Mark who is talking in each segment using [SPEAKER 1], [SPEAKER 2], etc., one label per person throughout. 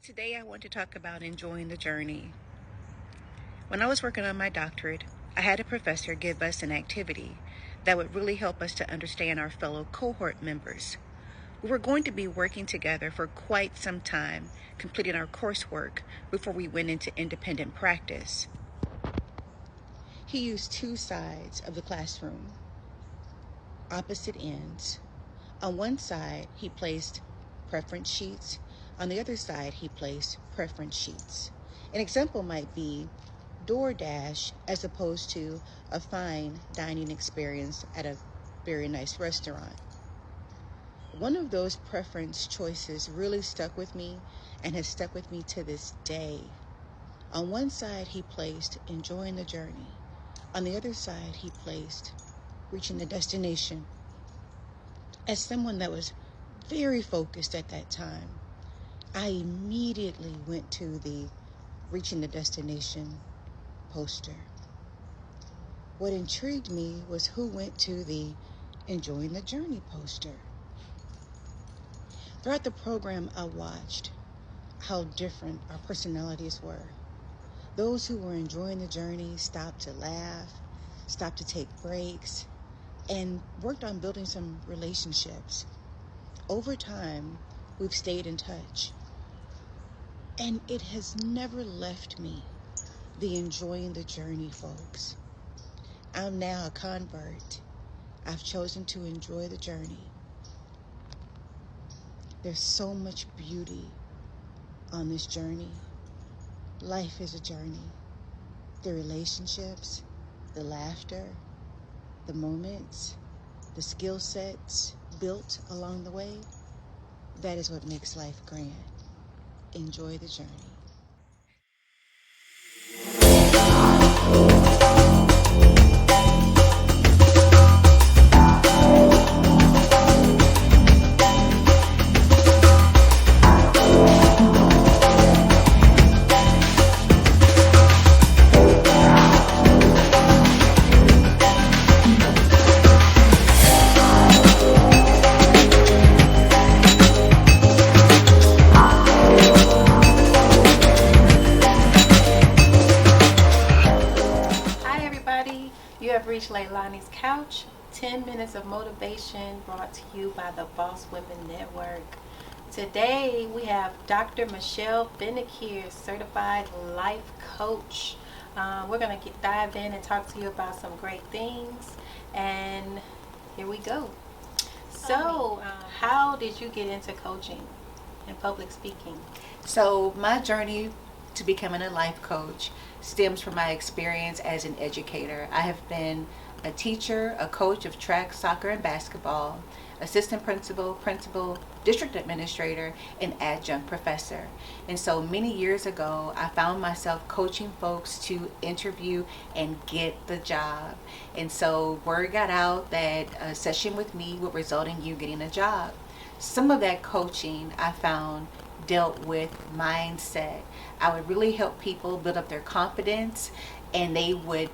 [SPEAKER 1] Today I want to talk about enjoying the journey. When I was working on my doctorate, I had a professor give us an activity that would really help us to understand our fellow cohort members. We were going to be working together for quite some time, completing our coursework before we went into independent practice. He used two sides of the classroom, opposite ends. On one side, he placed preference sheets. On the other side, he placed preference sheets. An example might be DoorDash as opposed to a fine dining experience at a very nice restaurant. One of those preference choices really stuck with me and has stuck with me to this day. On one side, he placed enjoying the journey. On the other side, he placed reaching the destination. As someone that was very focused at that time, I immediately went to the reaching the destination poster. What intrigued me was who went to the enjoying the journey poster. Throughout the program, I watched how different our personalities were. Those who were enjoying the journey stopped to laugh, stopped to take breaks, and worked on building some relationships. Over time, we've stayed in touch. And it has never left me, the enjoying the journey, folks. I'm now a convert. I've chosen to enjoy the journey. There's so much beauty on this journey. Life is a journey. The relationships, the laughter, the moments, the skill sets built along the way, that is what makes life grand. Enjoy the journey.
[SPEAKER 2] You have reached Leilani's Couch, 10 minutes of motivation brought to you by the Boss Women Network. Today we have Dr. Michelle Fennick here, certified life coach. We're going to dive in and talk to you about some great things, and here we go. So, how did you get into coaching and public speaking?
[SPEAKER 1] So my journey to becoming a life coach stems from my experience as an educator. I have been a teacher, a coach of track, soccer, and basketball, assistant principal, district administrator, and adjunct professor. And so many years ago, I found myself coaching folks to interview and get the job. And so word got out that a session with me would result in you getting a job. Some of that coaching I found dealt with mindset. I would really help people build up their confidence, and they would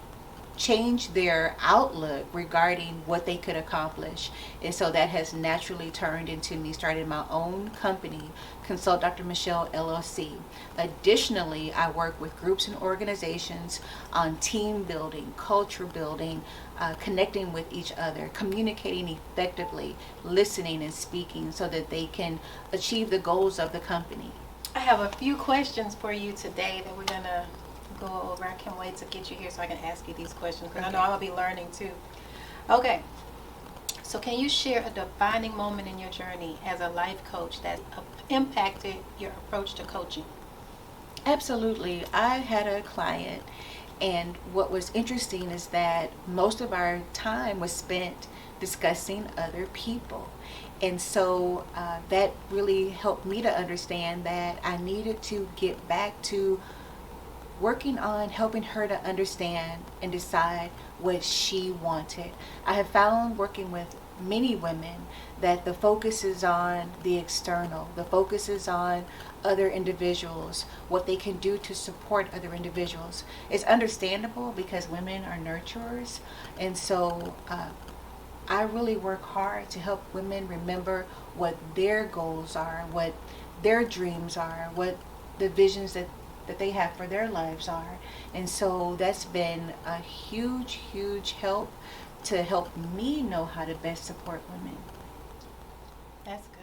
[SPEAKER 1] change their outlook regarding what they could accomplish. And so that has naturally turned into me starting my own company, Consult Dr. Michelle LLC. Additionally, I work with groups and organizations on team building, culture building, connecting with each other, communicating effectively, listening and speaking so that they can achieve the goals of the company.
[SPEAKER 2] I have a few questions for you today that we're going to go over. I can't wait to get you here so I can ask you these questions, because I know I'm going to be learning too. Okay, so can you share a defining moment in your journey as a life coach that impacted your approach to coaching?
[SPEAKER 1] Absolutely. I had a client, and what was interesting is that most of our time was spent discussing other people. And so that really helped me to understand that I needed to get back to working on helping her to understand and decide what she wanted. I have found working with many women that the focus is on the external, the focus is on other individuals, what they can do to support other individuals. It's understandable because women are nurturers, and so I really work hard to help women remember what their goals are, what their dreams are, what the visions that they have for their lives are. And so that's been a huge help to help me know how to best support women.
[SPEAKER 2] That's good.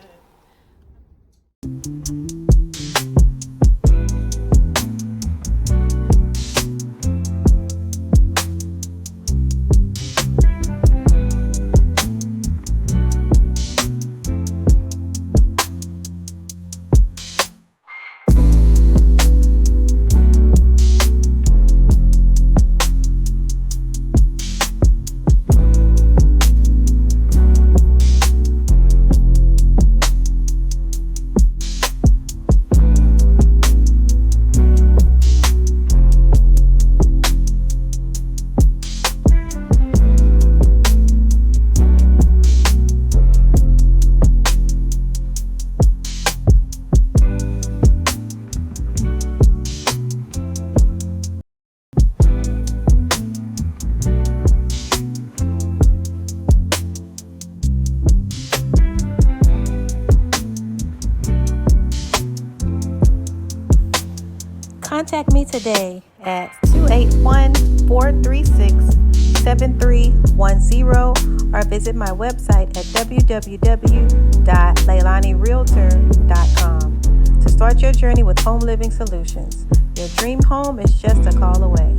[SPEAKER 2] Contact me today at 281-436-7310 or visit my website at www.leilanirealtor.com to start your journey with home living solutions. Your dream home is just a call away.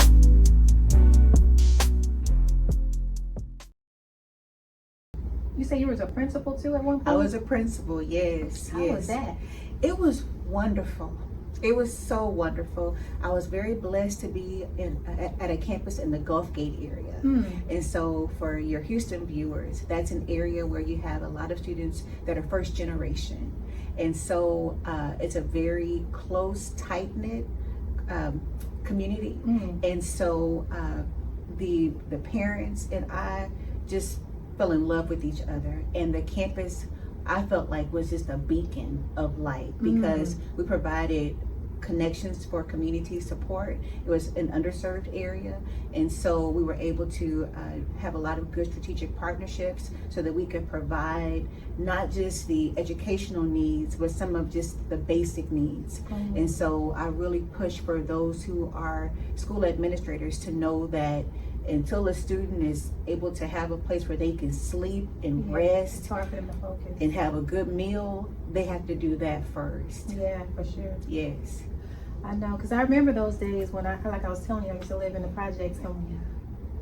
[SPEAKER 2] You say you was a principal too at one point?
[SPEAKER 1] I was a principal, yes.
[SPEAKER 2] How was that?
[SPEAKER 1] It was wonderful. It was so wonderful. I was very blessed to be at a campus in the Gulf Gate area. And so for your Houston viewers, that's an area where you have a lot of students that are first generation. And so it's a very close, tight-knit community. And so the parents and I just fell in love with each other. And the campus, I felt like, was just a beacon of light because we provided connections for community support. It was an underserved area, and so we were able to have a lot of good strategic partnerships so that we could provide not just the educational needs, but some of just the basic needs. And so I really push for those who are school administrators to know that until a student is able to have a place where they can sleep and rest,
[SPEAKER 2] it's hard for them to focus
[SPEAKER 1] and have a good meal, they have to do that first.
[SPEAKER 2] Yeah, for sure.
[SPEAKER 1] Yes.
[SPEAKER 2] I know, because I remember those days when I was telling you, I used to live in the projects, and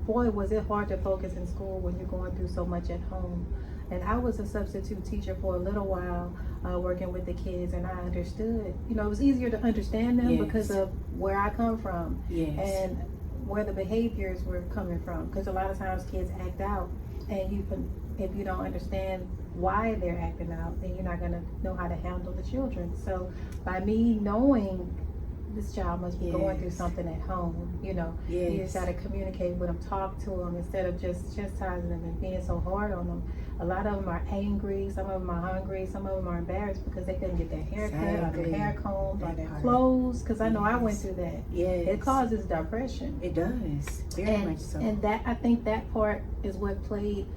[SPEAKER 2] boy, was it hard to focus in school when you're going through so much at home. And I was a substitute teacher for a little while, working with the kids, and I understood. You know, it was easier to understand them because of where I come from and where the behaviors were coming from. Because a lot of times kids act out, and if you don't understand why they're acting out, then you're not going to know how to handle the children. So by me knowing this child must be going through something at home, you know, you just got to communicate with them, talk to them instead of just chastising them and being so hard on them. A lot of them are angry, some of them are hungry, some of them are embarrassed because they couldn't get their hair cut or their hair combed or their clothes, because I know I went through that. It causes depression.
[SPEAKER 1] It does, very much so.
[SPEAKER 2] And that, I think that part is what played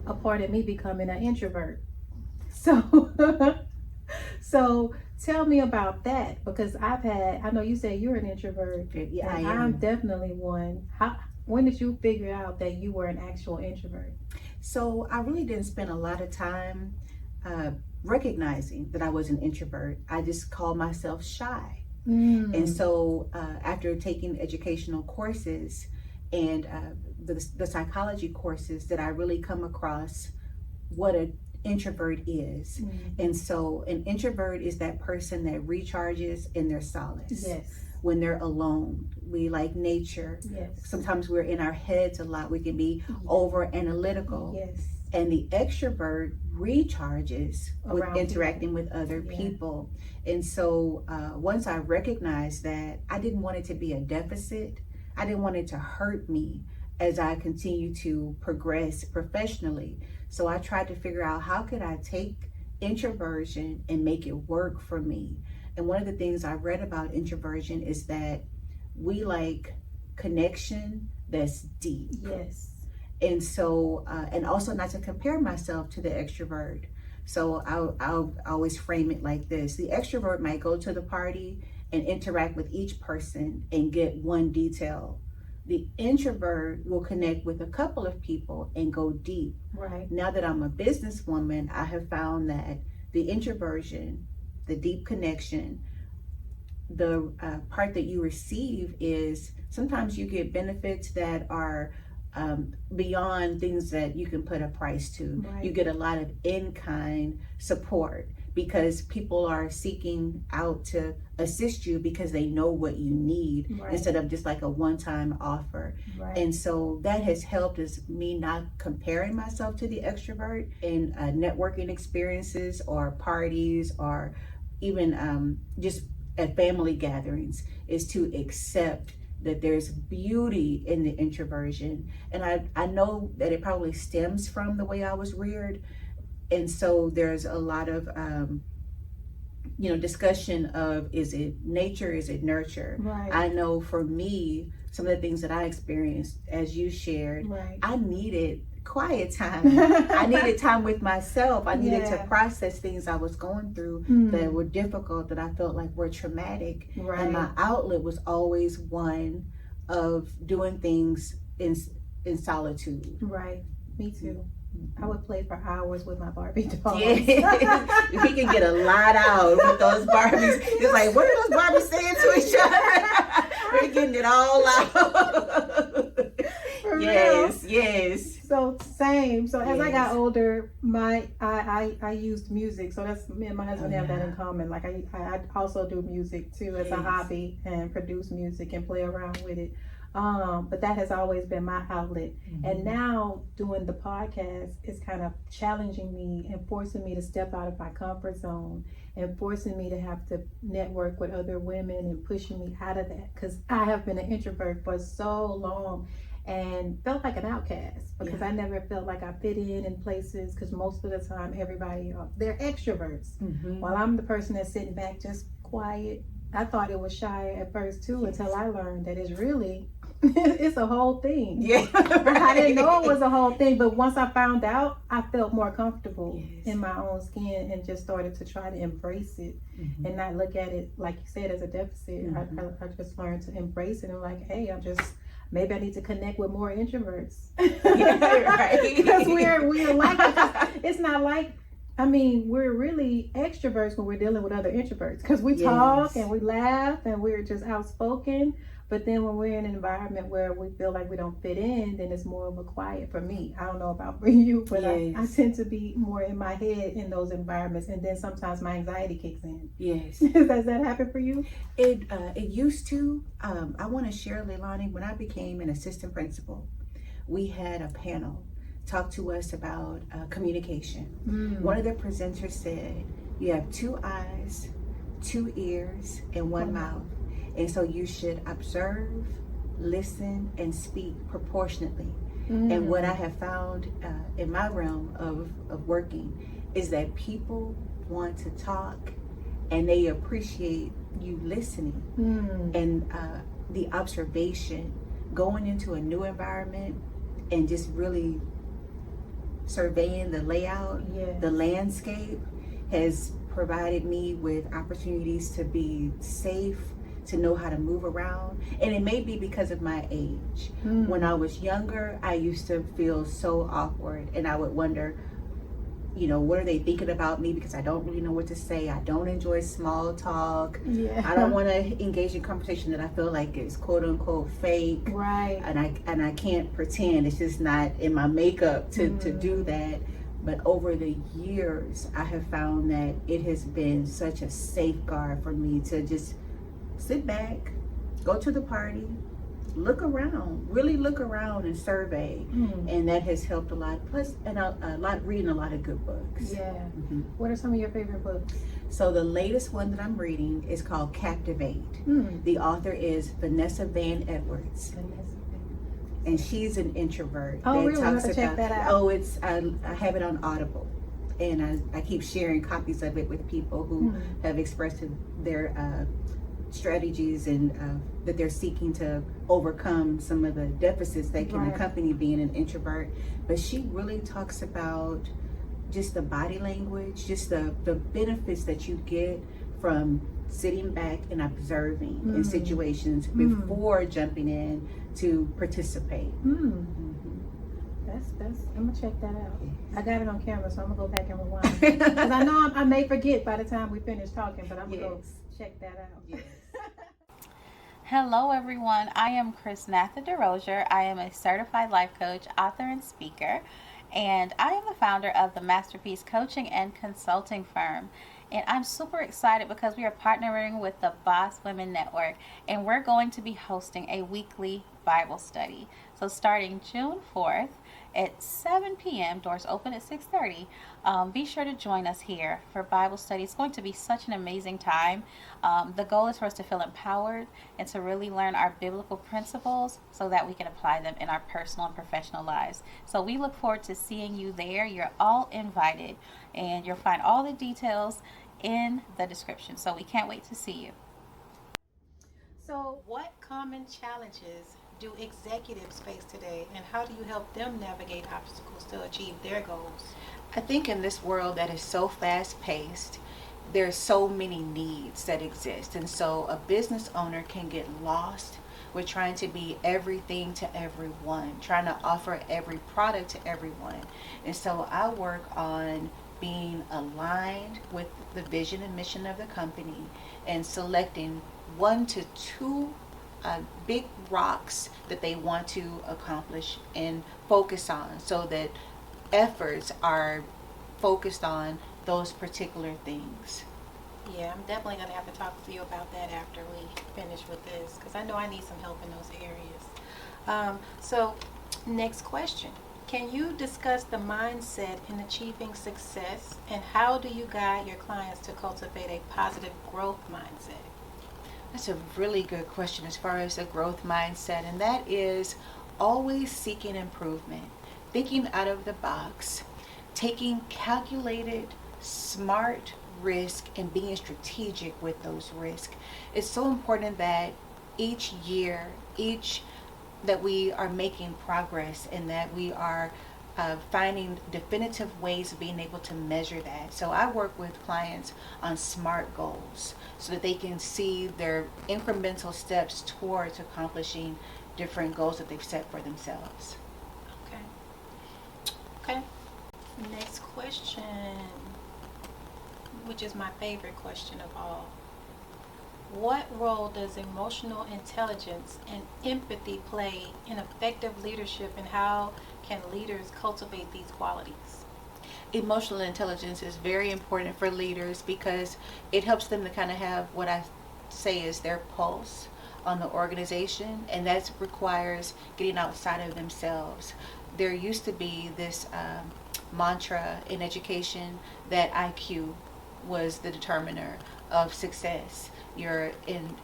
[SPEAKER 2] a part in me becoming an introvert. So so tell me about that, because I know you said you're an introvert.
[SPEAKER 1] Yeah, I am.
[SPEAKER 2] I'm definitely one. When did you figure out that you were an actual introvert?
[SPEAKER 1] So I really didn't spend a lot of time recognizing that I was an introvert. I just called myself shy. And so after taking educational courses and the psychology courses, that I really come across what an introvert is. And so an introvert is that person that recharges in their solace. When they're alone. We like nature. Sometimes we're in our heads a lot. We can be over analytical. And the extrovert recharges with interacting with other people. And so once I recognized that, I didn't want it to be a deficit. I didn't want it to hurt me as I continue to progress professionally. So I tried to figure out, how could I take introversion and make it work for me? And one of the things I read about introversion is that we like connection that's deep. And so, and also not to compare myself to the extrovert. So I'll always frame it like this. The extrovert might go to the party and interact with each person and get one detail. The introvert will connect with a couple of people and go deep.
[SPEAKER 2] Right.
[SPEAKER 1] Now that I'm a businesswoman, I have found that the introversion, the deep connection, the part that you receive is sometimes you get benefits that are beyond things that you can put a price to.
[SPEAKER 2] Right.
[SPEAKER 1] You get a lot of in-kind support because people are seeking out to assist you because they know what you need,
[SPEAKER 2] right,
[SPEAKER 1] instead of just like a one-time offer.
[SPEAKER 2] Right.
[SPEAKER 1] And so that has helped is me not comparing myself to the extrovert in networking experiences or parties or even just at family gatherings, is to accept that there's beauty in the introversion. And I know that it probably stems from the way I was reared. And so there's a lot of, discussion of, is it nature, is it nurture?
[SPEAKER 2] Right.
[SPEAKER 1] I know for me, some of the things that I experienced, as you shared,
[SPEAKER 2] right,
[SPEAKER 1] I needed quiet time. I needed time with myself. I needed to process things I was going through that were difficult, that I felt like were traumatic.
[SPEAKER 2] Right.
[SPEAKER 1] And my outlet was always one of doing things in solitude.
[SPEAKER 2] Right. Me too. I would play for hours with my Barbie dolls.
[SPEAKER 1] Yeah. We can get a lot out with those Barbies. It's like, what are those Barbies saying to each other? We're getting it all out. Yes, yes.
[SPEAKER 2] So same. So as I got
[SPEAKER 1] Yes.
[SPEAKER 2] older, I used music. So that's me and my husband have that in common. Like I also do music too as a hobby and produce music and play around with it. But that has always been my outlet. And now doing the podcast is kind of challenging me and forcing me to step out of my comfort zone and forcing me to have to network with other women and pushing me out of that. Because I have been an introvert for so long and felt like an outcast because I never felt like I fit in places, because most of the time everybody, they're extroverts. While I'm the person that's sitting back just quiet. I thought it was shy at first too, until I learned that it's really it's a whole thing.
[SPEAKER 1] Yeah.
[SPEAKER 2] I didn't know it was a whole thing, but once I found out, I felt more comfortable in my own skin and just started to try to embrace it and not look at it, like you said, as a deficit. I just learned to embrace it and like, hey, maybe I need to connect with more introverts. Because we're like, it's not like, we're really extroverts when we're dealing with other introverts, because we talk and we laugh and we're just outspoken. But then when we're in an environment where we feel like we don't fit in, then it's more of a quiet for me. I don't know about for you, but I tend to be more in my head in those environments. And then sometimes my anxiety kicks in.
[SPEAKER 1] Yes.
[SPEAKER 2] Does that happen for you?
[SPEAKER 1] It used to. I want to share, Leilani, when I became an assistant principal, we had a panel talk to us about communication. One of the presenters said, you have 2 eyes, 2 ears, and 1 mouth. And so you should observe, listen, and speak proportionately. And what I have found in my realm of working is that people want to talk and they appreciate you listening. And the observation, going into a new environment and just really surveying the layout, the landscape, has provided me with opportunities to be safe, to know how to move around. And it may be because of my age. When I was younger, I used to feel so awkward and I would wonder, what are they thinking about me, because I don't really know what to say. I don't enjoy small talk. I don't want to engage in conversation that I feel like is quote unquote fake.
[SPEAKER 2] Right.
[SPEAKER 1] And I can't pretend. It's just not in my makeup to do that. But over the years, I have found that it has been such a safeguard for me to just sit back, go to the party, look around, really look around and survey. And that has helped a lot. Plus, and reading a lot of good books.
[SPEAKER 2] What are some of your favorite books?
[SPEAKER 1] So the latest one that I'm reading is called Captivate. The author is Vanessa Van Edwards. And she's an introvert.
[SPEAKER 2] Oh, really? I have to check that out.
[SPEAKER 1] Oh, I have it on Audible. And I keep sharing copies of it with people who have expressed their strategies and that they're seeking to overcome some of the deficits that can accompany being an introvert. But she really talks about just the body language, just the benefits that you get from sitting back and observing in situations before jumping in to participate.
[SPEAKER 2] That's. I'm gonna check that out. I got it on camera, so I'm gonna go back and rewind because I know I may forget by the time we finish talking, but I'm gonna go check that out.
[SPEAKER 1] Yes.
[SPEAKER 3] Hello, everyone. I am Chris Natha DeRozier. I am a certified life coach, author, and speaker, and I am the founder of the Masterpiece Coaching and Consulting Firm. And I'm super excited because we are partnering with the Boss Women Network, and we're going to be hosting a weekly Bible study. So starting June 4th at 7 p.m., doors open at 6:30. Be sure to join us here for Bible study. It's going to be such an amazing time. The goal is for us to feel empowered and to really learn our biblical principles so that we can apply them in our personal and professional lives. So we look forward to seeing you there. You're all invited, and you'll find all the details in the description. So we can't wait to see you.
[SPEAKER 2] So, what common challenges do executives face today, and how do you help them navigate obstacles to achieve their goals?
[SPEAKER 1] I think in this world that is so fast paced, there's so many needs that exist. And so a business owner can get lost with trying to be everything to everyone, trying to offer every product to everyone. And so I work on being aligned with the vision and mission of the company and selecting 1 to 2 big rocks that they want to accomplish and focus on, so that efforts are focused on those particular things.
[SPEAKER 2] Yeah, I'm definitely going to have to talk to you about that after we finish with this, because I know I need some help in those areas. So, next question. Can you discuss the mindset in achieving success, and how do you guide your clients to cultivate a positive growth mindset?
[SPEAKER 1] That's a really good question as far as the growth mindset, and that is always seeking improvement, thinking out of the box, taking calculated, smart risk, and being strategic with those risks. It's so important that each year, that we are making progress and that we are finding definitive ways of being able to measure that. So I work with clients on SMART goals so that they can see their incremental steps towards accomplishing different goals that they've set for themselves.
[SPEAKER 2] Okay. Next question, which is my favorite question of all. What role does emotional intelligence and empathy play in effective leadership, and how can leaders cultivate these qualities?
[SPEAKER 1] Emotional intelligence is very important for leaders because it helps them to kind of have what I say is their pulse on the organization, and that requires getting outside of themselves. There used to be this mantra in education that IQ was the determiner of success, your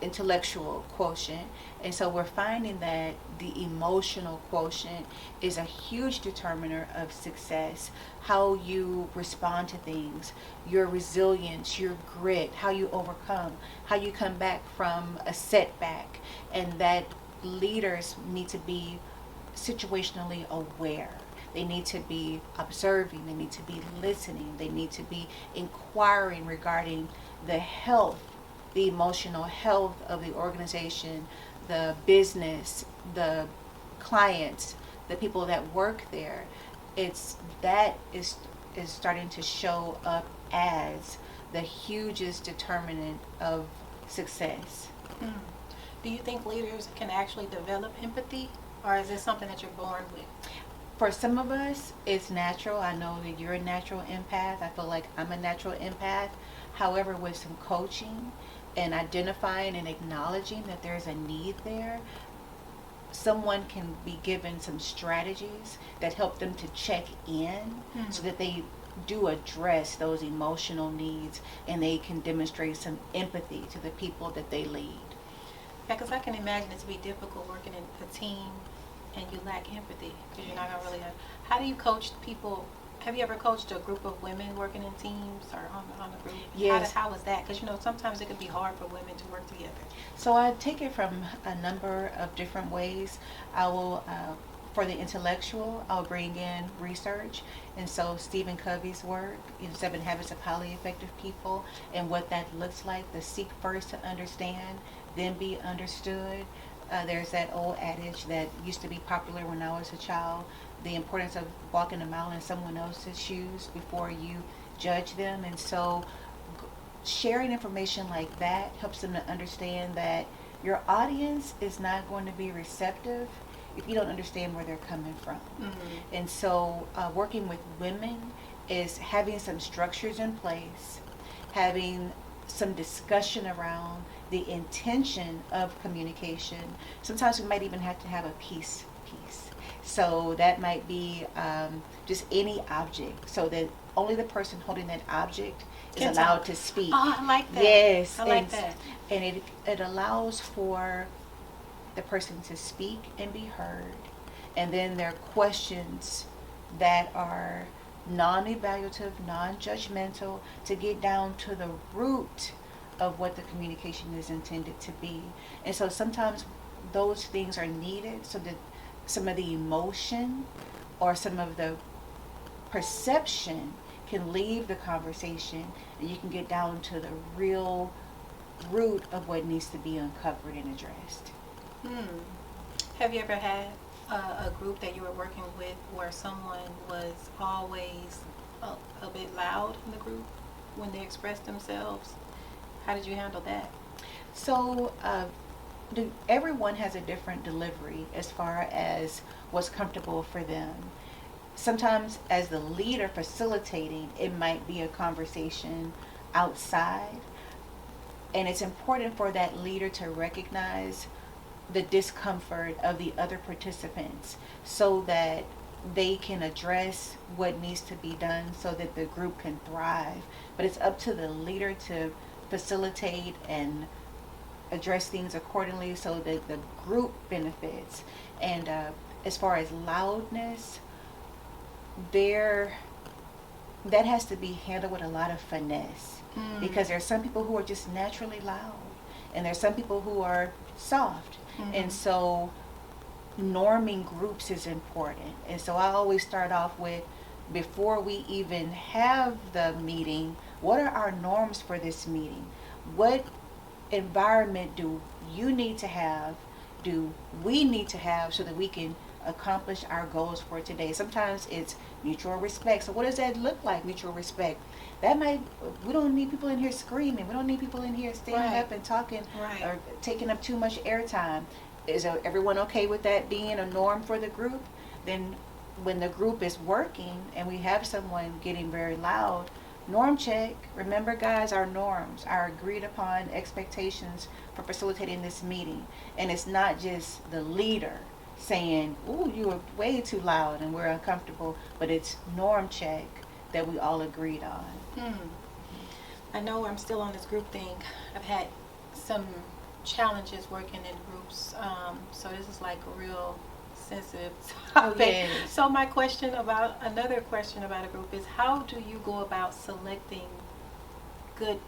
[SPEAKER 1] intellectual quotient. And so we're finding that the emotional quotient is a huge determiner of success. How you respond to things, your resilience, your grit, how you overcome, how you come back from a setback, and that leaders need to be situationally aware. They need to be observing, they need to be listening, they need to be inquiring regarding the health, the emotional health of the organization, the business, the clients, the people that work there. That is starting to show up as the hugest determinant of success.
[SPEAKER 2] Do you think leaders can actually develop empathy, or is it something that you're born with?
[SPEAKER 1] For some of us, it's natural. I know that you're a natural empath. I feel like I'm a natural empath. However, with some coaching and identifying and acknowledging that there's a need there, someone can be given some strategies that help them to check in so that they do address those emotional needs and they can demonstrate some empathy to the people that they lead.
[SPEAKER 2] Yeah, because I can imagine it to be difficult working in a team and you lack empathy because you're not going to really how do you coach people? Have you ever coached a group of women working in teams or on a group?
[SPEAKER 1] Yes.
[SPEAKER 2] How is that? Because sometimes it can be hard for women to work together.
[SPEAKER 1] So I take it from a number of different ways. I will For the intellectual, I'll bring in research. And so Stephen Covey's work, 7 Habits of Highly Effective People, and what that looks like, the seek first to understand, then be understood. There's that old adage that used to be popular when I was a child, the importance of walking a mile in someone else's shoes before you judge them. And so sharing information like that helps them to understand that your audience is not going to be receptive if you don't understand where they're coming from. Mm-hmm. And so working with women is having some structures in place, having some discussion around the intention of communication. Sometimes we might even have to have a piece. So that might be just any object, so that only the person holding that object is allowed to speak.
[SPEAKER 2] Oh, I like that.
[SPEAKER 1] Yes.
[SPEAKER 2] I like that.
[SPEAKER 1] And it allows for the person to speak and be heard. And then there are questions that are non-evaluative, non-judgmental, to get down to the root of what the communication is intended to be. And so sometimes those things are needed so that some of the emotion or some of the perception can leave the conversation, and you can get down to the real root of what needs to be uncovered and addressed.
[SPEAKER 2] Have you ever had a group that you were working with where someone was always a bit loud in the group when they expressed themselves? How did you handle that?
[SPEAKER 1] So everyone has a different delivery as far as what's comfortable for them. Sometimes as the leader facilitating, it might be a conversation outside, and it's important for that leader to recognize the discomfort of the other participants so that they can address what needs to be done so that the group can thrive. But it's up to the leader to facilitate and address things accordingly so that the group benefits. And as far as loudness, that has to be handled with a lot of finesse, because there's some people who are just naturally loud and there's some people who are soft. And so norming groups is important. And so I always start off with, before we even have the meeting, what are our norms for this meeting? What environment do you need to have, do we need to have, so that we can accomplish our goals for today? Sometimes it's mutual respect. So what does that look like, mutual respect? We don't need people in here screaming. We don't need people in here standing up and talking or taking up too much airtime. Is everyone okay with that being a norm for the group? Then when the group is working and we have someone getting very loud, norm check. Remember, guys, our norms, our agreed upon expectations for facilitating this meeting. And it's not just the leader saying, "Ooh, you were way too loud and we're uncomfortable," but it's norm check that we all agreed on.
[SPEAKER 2] I know I'm still on this group thing. I've had some challenges working in groups, so this is like a real sensitive topic. So another question about a group is, how do you go about selecting good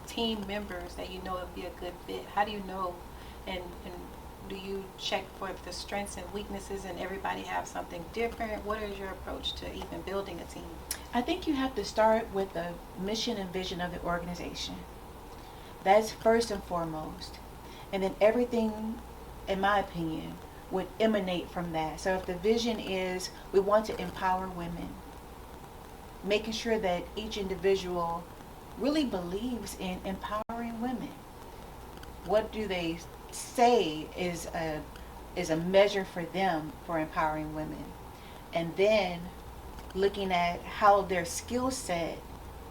[SPEAKER 2] team members that you know would be a good fit? How do you know, and do you check for the strengths and weaknesses, and everybody have something different? What is your approach to even building a team?
[SPEAKER 1] I think you have to start with the mission and vision of the organization. That's first and foremost. And then everything, in my opinion, would emanate from that. So if the vision is we want to empower women, making sure that each individual really believes in empowering women. What do they say is a measure for them for empowering women? And then looking at how their skill set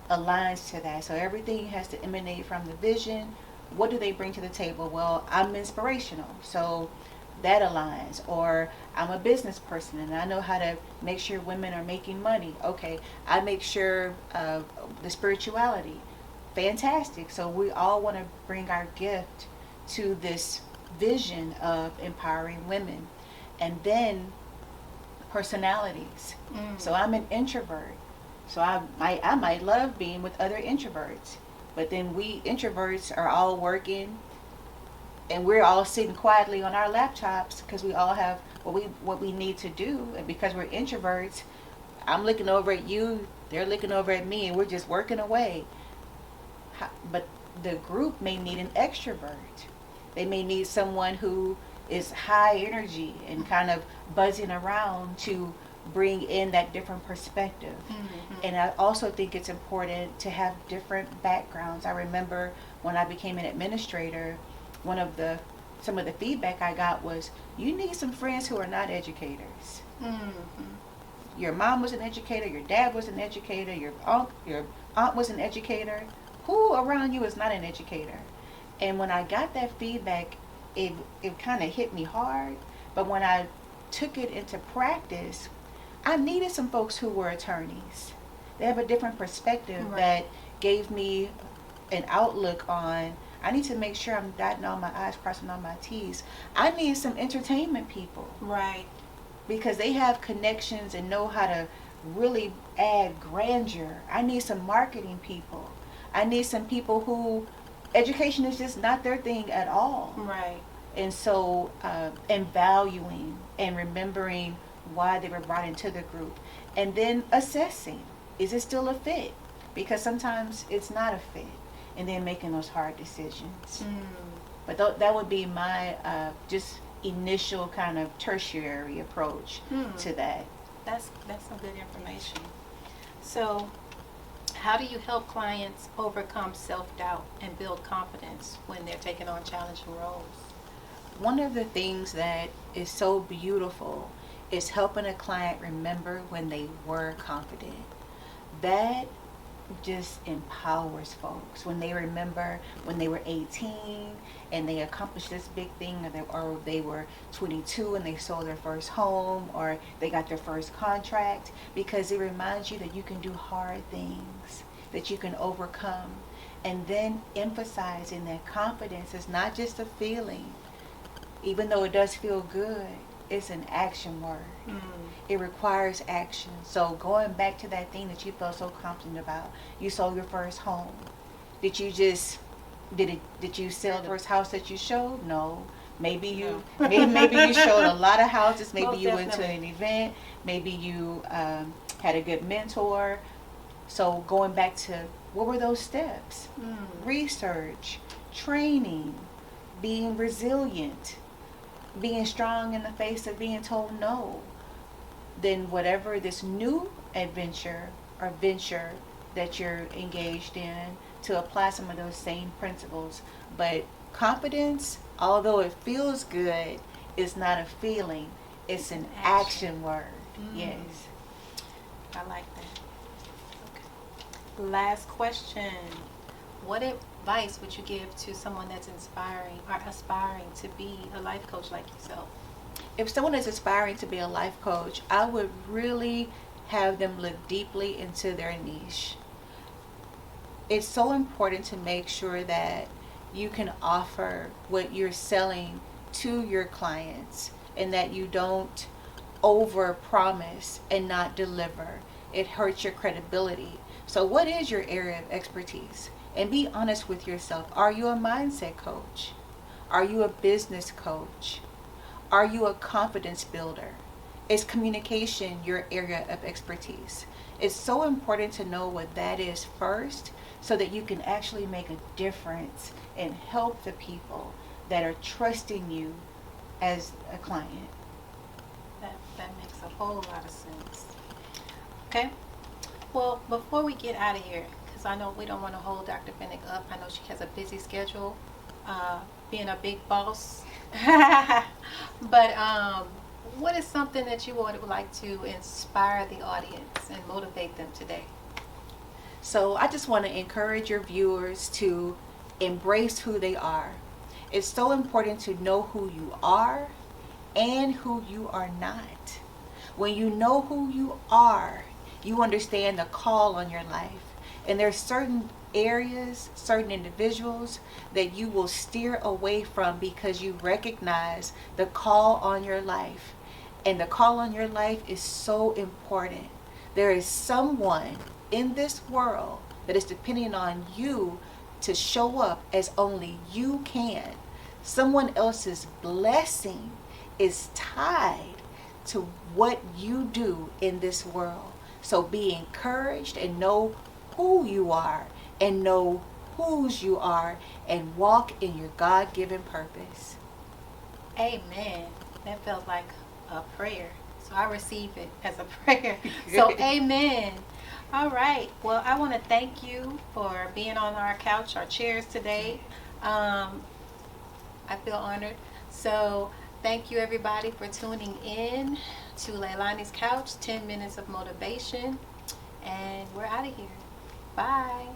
[SPEAKER 1] aligns to that. So everything has to emanate from the vision. What do they bring to the table? Well, I'm inspirational, so that aligns. Or I'm a business person and I know how to make sure women are making money. Okay, I make sure the spirituality. Fantastic. So we all want to bring our gift to this vision of empowering women. And then personalities. So I'm an introvert. So I might love being with other introverts. But then we introverts are all working and we're all sitting quietly on our laptops because we all have what we need to do, and because we're introverts, I'm looking over at you, they're looking over at me, and we're just working away. But the group may need an extrovert. They may need someone who is high energy and kind of buzzing around to bring in that different perspective. And I also think it's important to have different backgrounds. I remember when I became an administrator, some of the feedback I got was, you need some friends who are not educators. Your mom was an educator, your dad was an educator, your aunt was an educator. Who around you is not an educator? And when I got that feedback, it kind of hit me hard. But when I took it into practice, I needed some folks who were attorneys. They have a different perspective that gave me an outlook on, I need to make sure I'm dotting all my I's, crossing all my T's. I need some entertainment people.
[SPEAKER 2] Right.
[SPEAKER 1] Because they have connections and know how to really add grandeur. I need some marketing people. I need some people who education is just not their thing at all.
[SPEAKER 2] Right.
[SPEAKER 1] And so, and valuing and remembering why they were brought into the group. And then assessing, is it still a fit? Because sometimes it's not a fit. And then making those hard decisions. But that would be my just initial kind of tertiary approach to that.
[SPEAKER 2] That's some good information. So, how do you help clients overcome self-doubt and build confidence when they're taking on challenging roles?
[SPEAKER 1] One of the things that is so beautiful is helping a client remember when they were confident. That just empowers folks when they remember when they were 18 and they accomplished this big thing, or they were 22 and they sold their first home, or they got their first contract, because it reminds you that you can do hard things, that you can overcome. And then emphasizing that confidence is not just a feeling, even though it does feel good, it's an action word. It requires action. So going back to that thing that you felt so confident about, you sold your first home. Did you sell the first house that you showed? No. Maybe you showed a lot of houses. Maybe you went to an event. Maybe you had a good mentor. So going back to, what were those steps? Research, training, being resilient, being strong in the face of being told no. Then whatever this new adventure or venture that you're engaged in, to apply some of those same principles. But confidence, although it feels good, is not a feeling. It's an action word. Yes.
[SPEAKER 2] I like that. Okay. Last question. What advice would you give to someone that's inspiring or aspiring to be a life coach like yourself?
[SPEAKER 1] If someone is aspiring to be a life coach, I would really have them look deeply into their niche. It's so important to make sure that you can offer what you're selling to your clients, and that you don't over promise and not deliver. It hurts your credibility. So what is your area of expertise? And be honest with yourself. Are you a mindset coach? Are you a business coach? Are you a confidence builder? Is communication your area of expertise? It's so important to know what that is first, so that you can actually make a difference and help the people that are trusting you as a client.
[SPEAKER 2] That makes a whole lot of sense. Okay. Well, before we get out of here, because I know we don't want to hold Dr. Fennick up. I know she has a busy schedule, being a big boss. But what is something that you would like to inspire the audience and motivate them today?
[SPEAKER 1] So I just want to encourage your viewers to embrace who they are. It's so important to know who you are and who you are not. When you know who you are, you understand the call on your life. And there's certain areas, certain individuals that you will steer away from because you recognize the call on your life. And the call on your life is so important. There is someone in this world that is depending on you to show up as only you can.
[SPEAKER 4] Someone else's blessing is tied to what you do in this world. So be encouraged and know who you are and know whose you are and walk in your God-given purpose.
[SPEAKER 2] Amen. That felt like a prayer. So I receive it as a prayer. So amen. All right. Well, I want to thank you for being on our couch, our chairs today. I feel honored. So thank you everybody for tuning in to Leilani's Couch, 10 minutes of motivation. And we're out of here. Bye.